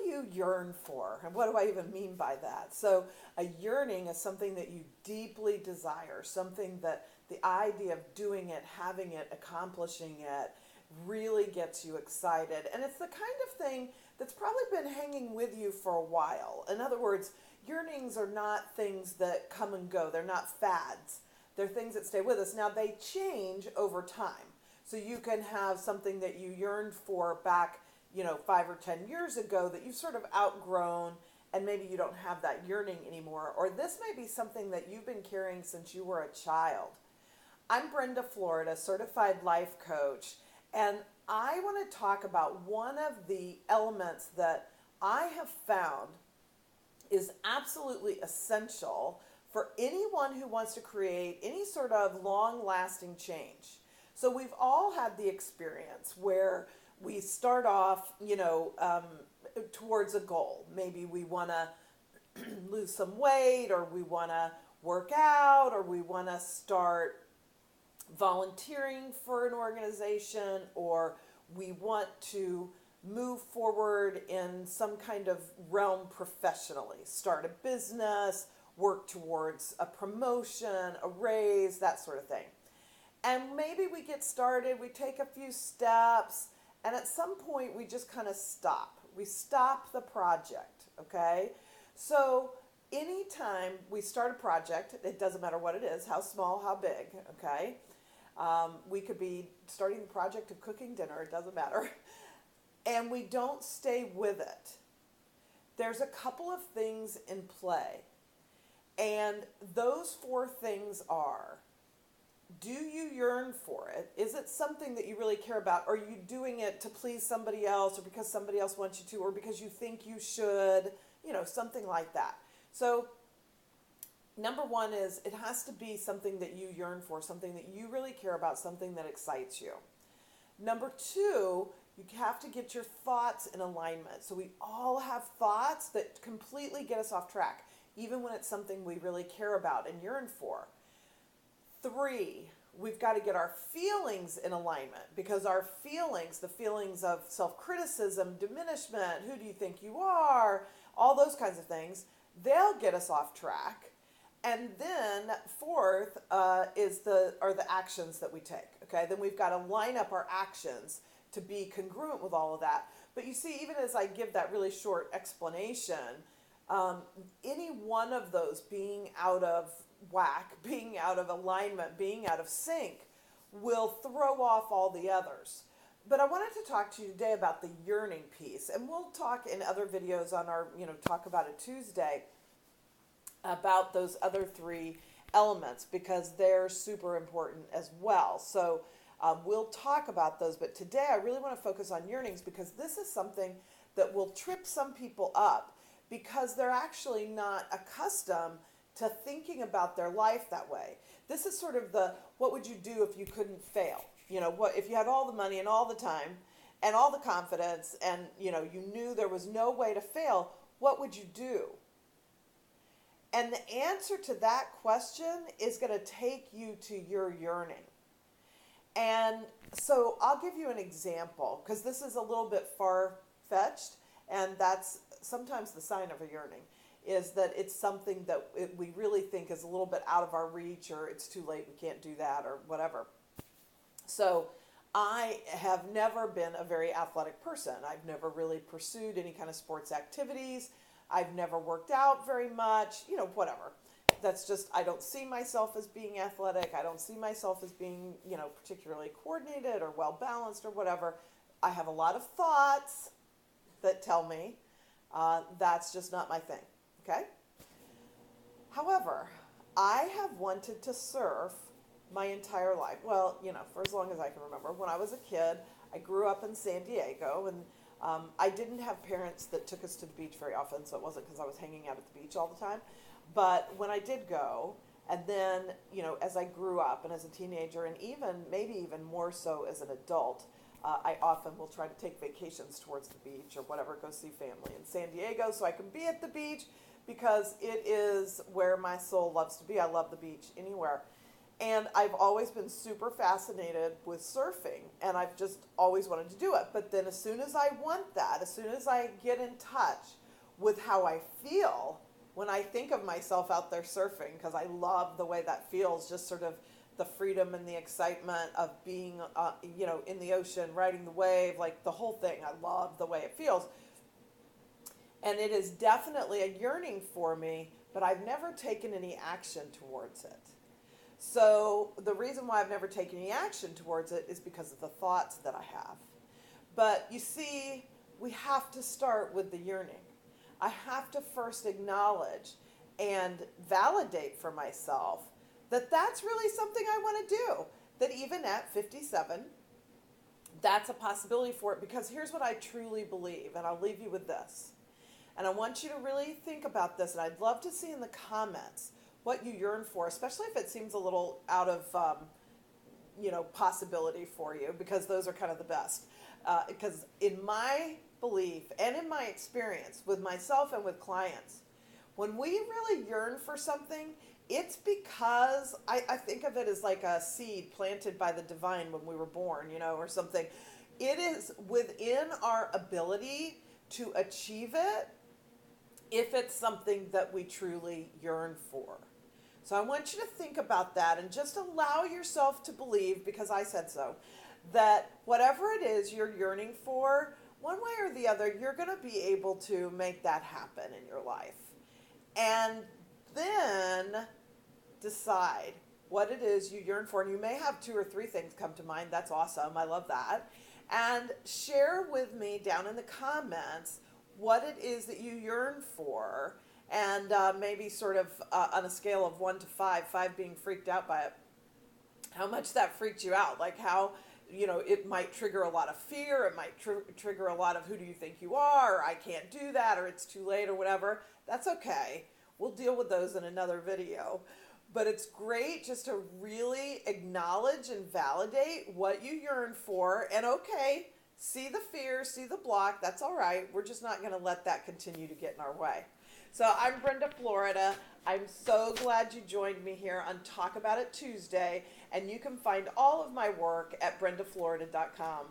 do you yearn for? And what do I even mean by that? So a yearning is something that you deeply desire, something that the idea of doing it, having it, accomplishing it really gets you excited. And it's the kind of thing that's probably been hanging with you for a while. In other words, yearnings are not things that come and go. They're not fads. They're things that stay with us. Now, they change over time. So you can have something that you yearned for back, 5 or 10 years ago that you've sort of outgrown, and maybe you don't have that yearning anymore. Or this may be something that you've been carrying since you were a child. I'm Brenda Florida, certified life coach, and I want to talk about one of the elements that I have found is absolutely essential for anyone who wants to create any sort of long-lasting change. So we've all had the experience where we start off, towards a goal. Maybe we want to lose some weight, or we want to work out, or we want to start volunteering for an organization, or we want to move forward in some kind of realm professionally, start a business, work towards a promotion, a raise, that sort of thing. And maybe we get started, we take a few steps, and at some point we just kind of stop. We stop the project, okay? So anytime we start a project, it doesn't matter what it is, how small, how big, okay? We could be starting the project of cooking dinner, it doesn't matter. And we don't stay with it. There's a couple of things in play. And those 4 things are: do you yearn for it? Is it something that you really care about? Are you doing it to please somebody else, or because somebody else wants you to, or because you think you should? Something like that. So number 1 is it has to be something that you yearn for, something that you really care about, something that excites you. Number 2, you have to get your thoughts in alignment. So we all have thoughts that completely get us off track, even when it's something we really care about and yearn for. 3, we've got to get our feelings in alignment, because our feelings, the feelings of self-criticism, diminishment, who do you think you are, all those kinds of things, they'll get us off track. And then 4th are the actions that we take. Okay, then we've got to line up our actions to be congruent with all of that. But you see, even as I give that really short explanation, any one of those being out of whack, being out of alignment, being out of sync, will throw off all the others. But I wanted to talk to you today about the yearning piece, and we'll talk in other videos on our, Talk About It Tuesday about those other 3 elements, because they're super important as well. So we'll talk about those, but today I really want to focus on yearnings, because this is something that will trip some people up, because they're actually not accustomed to thinking about their life that way. This is sort of what would you do if you couldn't fail? What if you had all the money and all the time and all the confidence, and you knew there was no way to fail? What would you do? And the answer to that question is going to take you to your yearning. And so I'll give you an example, because this is a little bit far-fetched, and that's sometimes the sign of a yearning, is that it's something that we really think is a little bit out of our reach, or it's too late, we can't do that, or whatever. So I have never been a very athletic person. I've never really pursued any kind of sports activities. I've never worked out very much, whatever. That's just, I don't see myself as being athletic. I don't see myself as being, particularly coordinated or well-balanced or whatever. I have a lot of thoughts that tell me that's just not my thing. Okay? However, I have wanted to surf my entire life. Well, for as long as I can remember. When I was a kid, I grew up in San Diego, and I didn't have parents that took us to the beach very often, so it wasn't because I was hanging out at the beach all the time. But when I did go, and then, as I grew up and as a teenager, and maybe even more so as an adult, I often will try to take vacations towards the beach or whatever, go see family in San Diego so I can be at the beach, because it is where my soul loves to be. I love the beach anywhere. And I've always been super fascinated with surfing, and I've just always wanted to do it. But then as soon as I want that, as soon as I get in touch with how I feel when I think of myself out there surfing, because I love the way that feels, just sort of the freedom and the excitement of being, in the ocean, riding the wave, like the whole thing. I love the way it feels. And it is definitely a yearning for me, but I've never taken any action towards it. So the reason why I've never taken any action towards it is because of the thoughts that I have. But you see, we have to start with the yearning. I have to first acknowledge and validate for myself that that's really something I want to do. That even at 57, that's a possibility for it, because here's what I truly believe, and I'll leave you with this. And I want you to really think about this, and I'd love to see in the comments what you yearn for, especially if it seems a little out of, possibility for you, because those are kind of the best. Because in my belief and in my experience with myself and with clients, when we really yearn for something, it's because I think of it as like a seed planted by the divine when we were born, or something. It is within our ability to achieve it if it's something that we truly yearn for. So I want you to think about that and just allow yourself to believe, because I said so, that whatever it is you're yearning for, one way or the other, you're going to be able to make that happen in your life. And then decide what it is you yearn for. And you may have 2 or 3 things come to mind. That's awesome. I love that. And share with me down in the comments what it is that you yearn for. And maybe sort of on a scale of 1 to 5, 5 being freaked out by it, how much that freaked you out. Like how, it might trigger a lot of fear. It might trigger a lot of who do you think you are, or I can't do that, or it's too late, or whatever. That's okay. We'll deal with those in another video. But it's great just to really acknowledge and validate what you yearn for. And okay, see the fear, see the block. That's all right. We're just not going to let that continue to get in our way. So I'm Brenda, Florida. I'm so glad you joined me here on Talk About It Tuesday. And you can find all of my work at brendaflorida.com.